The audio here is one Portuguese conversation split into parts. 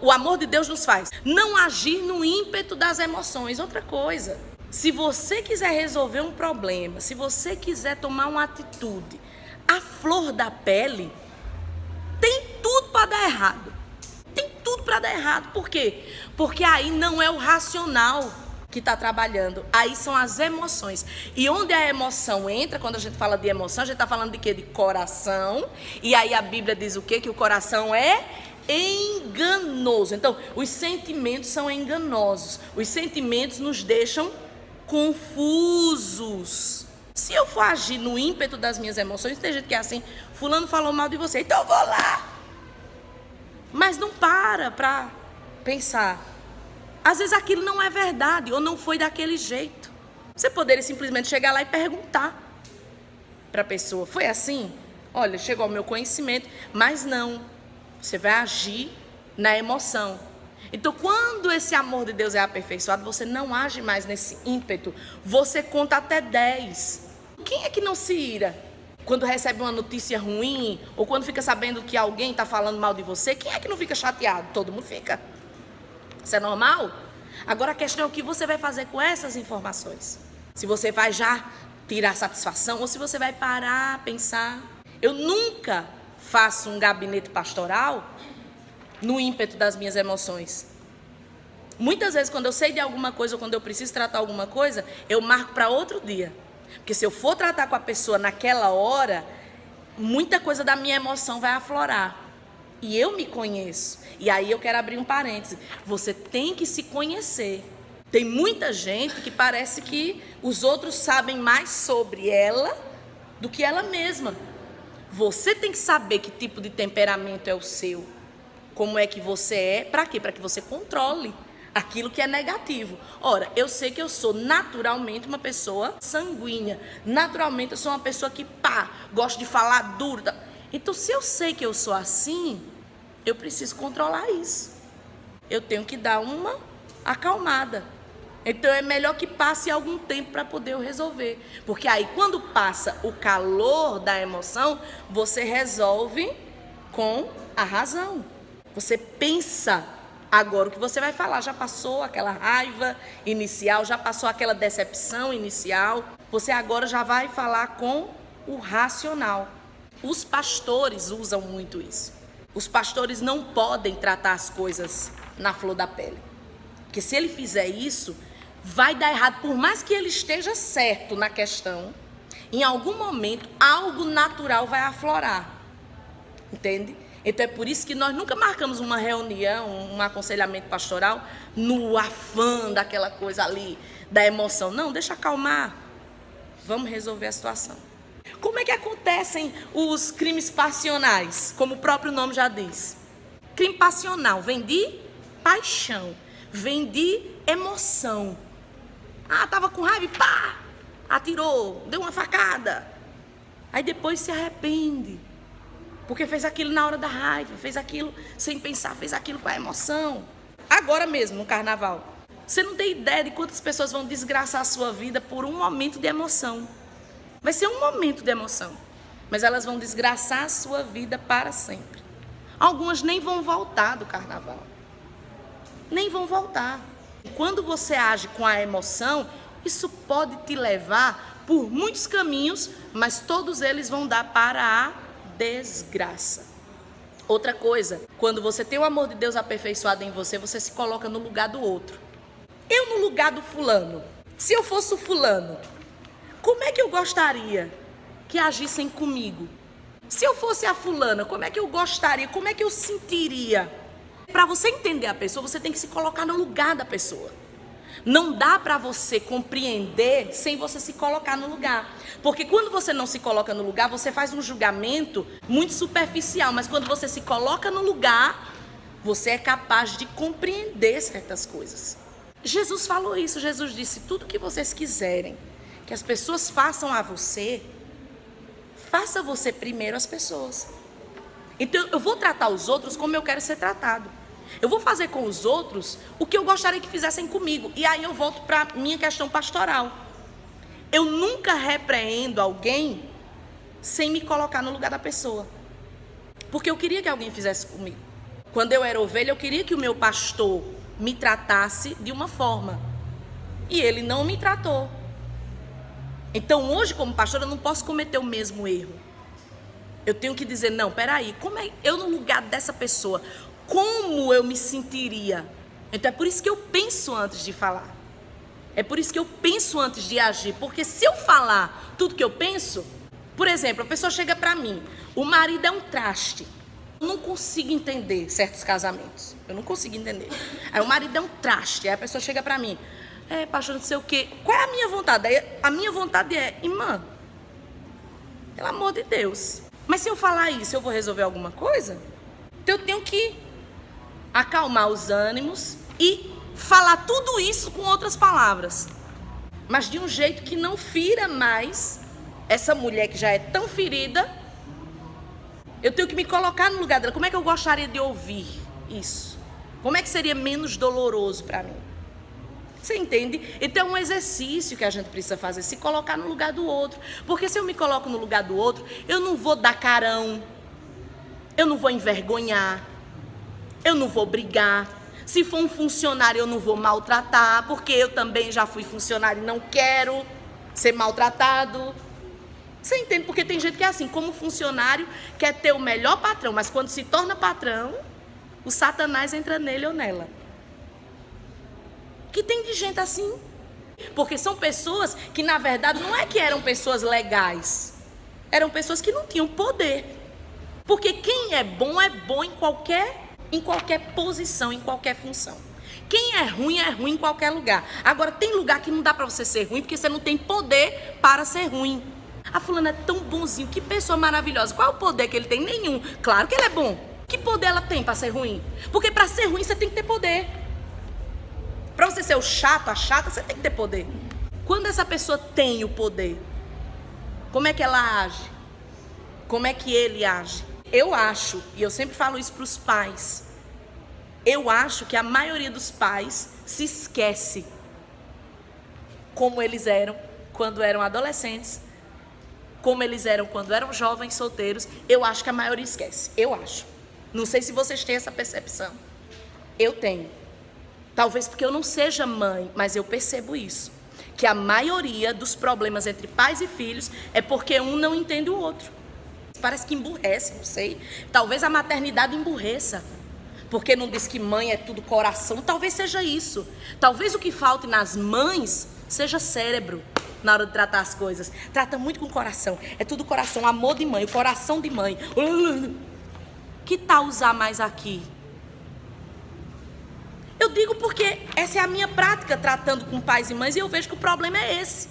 O amor de Deus nos faz não agir no ímpeto das emoções. Outra coisa, se você quiser resolver um problema, se você quiser tomar uma atitude, a flor da pele, tem tudo para dar errado. Tem tudo para dar errado. Por quê? Porque aí não é o racional que está trabalhando. Aí são as emoções. E onde a emoção entra, quando a gente fala de emoção, a gente está falando de quê? De coração. E aí a Bíblia diz o quê? Que o coração é enganoso. Então, os sentimentos são enganosos. Os sentimentos nos deixam confusos. Se eu for agir no ímpeto das minhas emoções, tem gente que é assim, fulano falou mal de você, então eu vou lá. Mas não para pensar. Às vezes aquilo não é verdade ou não foi daquele jeito. Você poderia simplesmente chegar lá e perguntar para a pessoa, foi assim? Olha, chegou ao meu conhecimento, mas não. Você vai agir na emoção. Então, quando esse amor de Deus é aperfeiçoado, você não age mais nesse ímpeto. Você conta até 10. Quem é que não se ira quando recebe uma notícia ruim? Ou quando fica sabendo que alguém está falando mal de você? Quem é que não fica chateado? Todo mundo fica. Isso é normal? Agora a questão é o que você vai fazer com essas informações. Se você vai já tirar satisfação ou se você vai parar, pensar. Eu nunca faço um gabinete pastoral no ímpeto das minhas emoções. Muitas vezes quando eu sei de alguma coisa ou quando eu preciso tratar alguma coisa, eu marco para outro dia. Porque se eu for tratar com a pessoa naquela hora, muita coisa da minha emoção vai aflorar. E eu me conheço. E aí eu quero abrir um parêntese. Você tem que se conhecer. Tem muita gente que parece que os outros sabem mais sobre ela do que ela mesma. Você tem que saber que tipo de temperamento é o seu. Como é que você é. Para quê? Para que você controle aquilo que é negativo. Ora, eu sei que eu sou naturalmente uma pessoa sanguínea. Naturalmente eu sou uma pessoa que gosto de falar duro. Então, se eu sei que eu sou assim, eu preciso controlar isso. Eu tenho que dar uma acalmada. Então, é melhor que passe algum tempo para poder eu resolver. Porque aí, quando passa o calor da emoção, você resolve com a razão. Você pensa agora o que você vai falar. Já passou aquela raiva inicial, já passou aquela decepção inicial. Você agora já vai falar com o racional. Os pastores usam muito isso. Os pastores não podem tratar as coisas na flor da pele. Porque se ele fizer isso, vai dar errado. Por mais que ele esteja certo na questão, em algum momento, algo natural vai aflorar. Entende? Então é por isso que nós nunca marcamos uma reunião, um aconselhamento pastoral, no afã daquela coisa ali, da emoção. Não, deixa acalmar. Vamos resolver a situação. Como é que acontecem os crimes passionais? Como o próprio nome já diz. Crime passional vem de paixão, vem de emoção. Estava com raiva e atirou, deu uma facada. Aí depois se arrepende, porque fez aquilo na hora da raiva, fez aquilo sem pensar, fez aquilo com a emoção. Agora mesmo, no carnaval, você não tem ideia de quantas pessoas vão desgraçar a sua vida por um momento de emoção. Vai ser um momento de emoção, mas elas vão desgraçar a sua vida para sempre. Algumas nem vão voltar do carnaval. Nem vão voltar. Quando você age com a emoção, isso pode te levar por muitos caminhos, mas todos eles vão dar para a desgraça. Outra coisa, quando você tem o amor de Deus aperfeiçoado em você, você se coloca no lugar do outro. Eu no lugar do fulano. Se eu fosse o fulano, como é que eu gostaria que agissem comigo? Se eu fosse a fulana, como é que eu gostaria? Como é que eu sentiria? Para você entender a pessoa, você tem que se colocar no lugar da pessoa. Não dá para você compreender sem você se colocar no lugar. Porque quando você não se coloca no lugar, você faz um julgamento muito superficial. Mas quando você se coloca no lugar, você é capaz de compreender certas coisas. Jesus falou isso. Jesus disse, tudo que vocês quiserem que as pessoas façam a você, faça você primeiro as pessoas. Então eu vou tratar os outros como eu quero ser tratado. Eu vou fazer com os outros o que eu gostaria que fizessem comigo. E aí eu volto para a minha questão pastoral. Eu nunca repreendo alguém sem me colocar no lugar da pessoa. Porque eu queria que alguém fizesse comigo. Quando eu era ovelha, eu queria que o meu pastor me tratasse de uma forma. E ele não me tratou. Então hoje, como pastor, eu não posso cometer o mesmo erro. Eu tenho que dizer, não, peraí, como é eu no lugar dessa pessoa, como eu me sentiria? Então é por isso que eu penso antes de falar. É por isso que eu penso antes de agir. Porque se eu falar tudo que eu penso, por exemplo, a pessoa chega pra mim, o marido é um traste. Eu não consigo entender certos casamentos. Eu não consigo entender. Aí o marido é um traste. Aí a pessoa chega pra mim, pastor, não sei o quê. Qual é a minha vontade? Aí a minha vontade é, irmã, pelo amor de Deus. Mas se eu falar isso, eu vou resolver alguma coisa? Então eu tenho que acalmar os ânimos e falar tudo isso com outras palavras. Mas de um jeito que não fira mais essa mulher que já é tão ferida. Eu tenho que me colocar no lugar dela. Como é que eu gostaria de ouvir isso? Como é que seria menos doloroso para mim? Você entende? Então é um exercício que a gente precisa fazer, se colocar no lugar do outro. Porque se eu me coloco no lugar do outro, eu não vou dar carão, eu não vou envergonhar, eu não vou brigar. Se for um funcionário, eu não vou maltratar, porque eu também já fui funcionário e não quero ser maltratado. Você entende? Porque tem gente que é assim, como funcionário, quer ter o melhor patrão, mas quando se torna patrão, o Satanás entra nele ou nela. Que tem de gente assim. Porque são pessoas que, na verdade, não é que eram pessoas legais. Eram pessoas que não tinham poder. Porque quem é bom em qualquer posição, em qualquer função. Quem é ruim em qualquer lugar. Agora, tem lugar que não dá para você ser ruim, porque você não tem poder para ser ruim. A fulana é tão bonzinho, que pessoa maravilhosa. Qual é o poder que ele tem? Nenhum. Claro que ele é bom. Que poder ela tem para ser ruim? Porque para ser ruim você tem que ter poder. Para você ser o chato, a chata, você tem que ter poder. Quando essa pessoa tem o poder, como é que ela age? Como é que ele age? Eu acho, e eu sempre falo isso para os pais, eu acho que a maioria dos pais se esquece como eles eram quando eram adolescentes, como eles eram quando eram jovens solteiros. Eu acho que a maioria esquece, eu acho. Não sei se vocês têm essa percepção. Eu tenho. Talvez porque eu não seja mãe, mas eu percebo isso. Que a maioria dos problemas entre pais e filhos é porque um não entende o outro. Parece que emburrece, não sei. Talvez a maternidade emburreça. Porque não diz que mãe é tudo coração. Talvez seja isso. Talvez o que falte nas mães seja cérebro na hora de tratar as coisas. Trata muito com o coração. É tudo coração, amor de mãe, o coração de mãe. Que tal usar mais aqui? Eu digo porque essa é a minha prática tratando com pais e mães, e eu vejo que o problema é esse.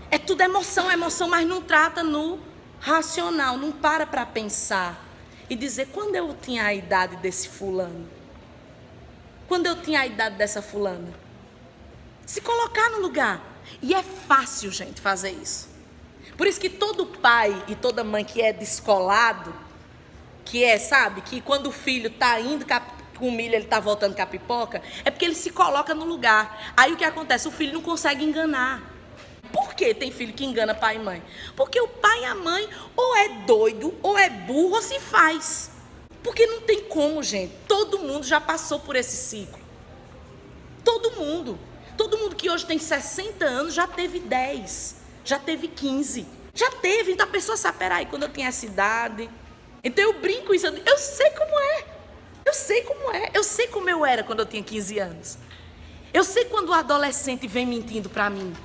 É tudo emoção, mas não trata no racional, não para pensar e dizer, quando eu tinha a idade desse fulano? Quando eu tinha a idade dessa fulana? Se colocar no lugar. E é fácil, gente, fazer isso. Por isso que todo pai e toda mãe que é descolado, que é, sabe, que quando o filho está indo com milho, ele está voltando com a pipoca, é porque ele se coloca no lugar. Aí o que acontece? O filho não consegue enganar. Por que tem filho que engana pai e mãe? Porque o pai e a mãe ou é doido, ou é burro, ou se faz. Porque não tem como, gente. Todo mundo já passou por esse ciclo. Todo mundo. Todo mundo que hoje tem 60 anos já teve 10, já teve 15. Já teve. Então a pessoa sabe, peraí, quando eu tinha essa idade. Então eu brinco isso, eu sei como é. Eu sei como é. Eu sei como eu era quando eu tinha 15 anos. Eu sei quando o adolescente vem mentindo para mim.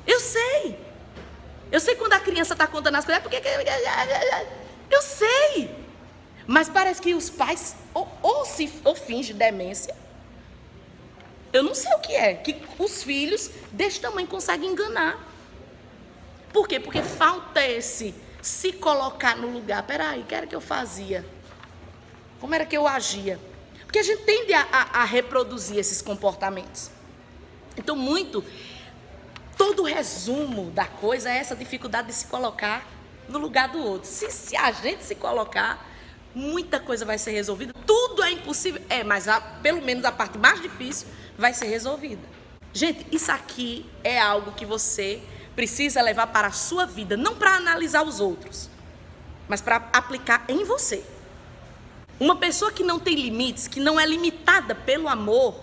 Eu sei. Eu sei quando a criança está contando as coisas. Porque eu sei. Mas parece que os pais ou fingem demência. Eu não sei o que é. Que os filhos desse tamanho conseguem enganar. Por quê? Porque falta esse se colocar no lugar. Peraí, o que era que eu fazia? Como era que eu agia? Porque a gente tende a reproduzir esses comportamentos. Então, todo o resumo da coisa é essa dificuldade de se colocar no lugar do outro. Se a gente se colocar, muita coisa vai ser resolvida. Tudo é impossível. Mas pelo menos a parte mais difícil vai ser resolvida. Gente, isso aqui é algo que você precisa levar para a sua vida. Não para analisar os outros, mas para aplicar em você. Uma pessoa que não tem limites, que não é limitada pelo amor,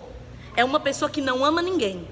é uma pessoa que não ama ninguém.